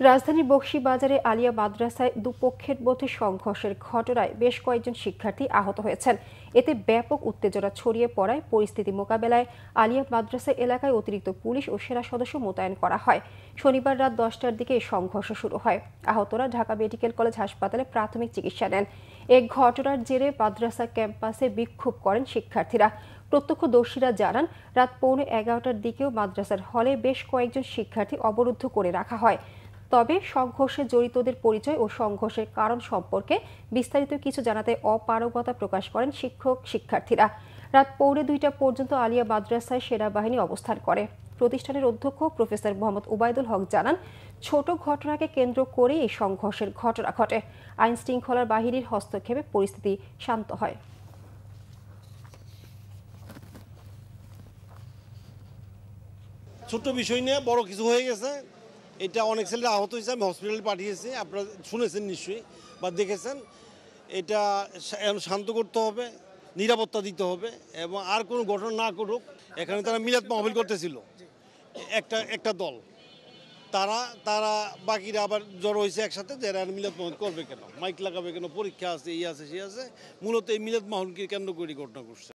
রাজধানীর বকশীবাজারে আলিয়া মাদ্রাসায় দুপক্ষের মধ্যে সংঘর্ষের ঘটনায় বেশ কয়েকজন শিক্ষার্থী আহত হয়েছেন। এতে ব্যাপক উত্তেজনা ছড়িয়ে পড়ায় পরিস্থিতি মোকাবেলায় আলিয়া মাদ্রাসা এলাকায় অতিরিক্ত পুলিশ ও সেনা সদস্য মোতায়েন করা হয়। শনিবার রাত 10টার দিকে এই সংঘর্ষ শুরু হয়। আহতরা ঢাকা মেডিকেল কলেজ হাসপাতালে প্রাথমিক চিকিৎসা নেন। এই ঘটনার জেরে মাদ্রাসা ক্যাম্পাসে বিক্ষোভ করেন শিক্ষার্থীরা। প্রত্যক্ষদর্শীরা জানান, রাত 11:15টার দিকেও মাদ্রাসার হলে বেশ কয়েকজন শিক্ষার্থী অবরুদ্ধ করে রাখা হয়। তবে সংঘর্ষে জড়িতদের পরিচয় ও সংঘর্ষের কারণ সম্পর্কে বিস্তারিত কিছু জানাতে অপারগতা প্রকাশ করেন শিক্ষার্থীরা। রাত 1:45টা পর্যন্ত আলিয়া মাদ্রাসায় সেনাবাহিনী অবস্থান করে। প্রতিষ্ঠানের অধ্যক্ষ প্রফেসর মোহাম্মদ ওবায়দুল হক জানান, ছোট ঘটনাকে কেন্দ্র করে এই সংঘর্ষের ঘটনা ঘটে। আইন শৃঙ্খলার বাহিনীর হস্তক্ষেপে পরিস্থিতি শান্ত হয়। ছোট্ট বিষয় নিয়ে বড় কিছু হয়ে গেছে। এটা অনেক ছেলে আহত হয়েছে, আমি হসপিটালে পাঠিয়েছি, আপনারা শুনেছেন নিশ্চয়ই বা দেখেছেন। এটা শান্ত করতে হবে, নিরাপত্তা দিতে হবে এবং আর কোনো ঘটনা না করুক। এখানে তারা মিলাদ মাহফিল করতেছিল একটা দল, তারা বাকিরা আবার জড়ো হয়েছে একসাথে, যে এরা মিলাদ মাহফিল করবে কেন, মাইক লাগাবে কেন, পরীক্ষা আছে, এই আছে, সে আছে। মূলত এই মিলাদ মাহফিলকে কেন্দ্র করে ঘটনা ঘটছে।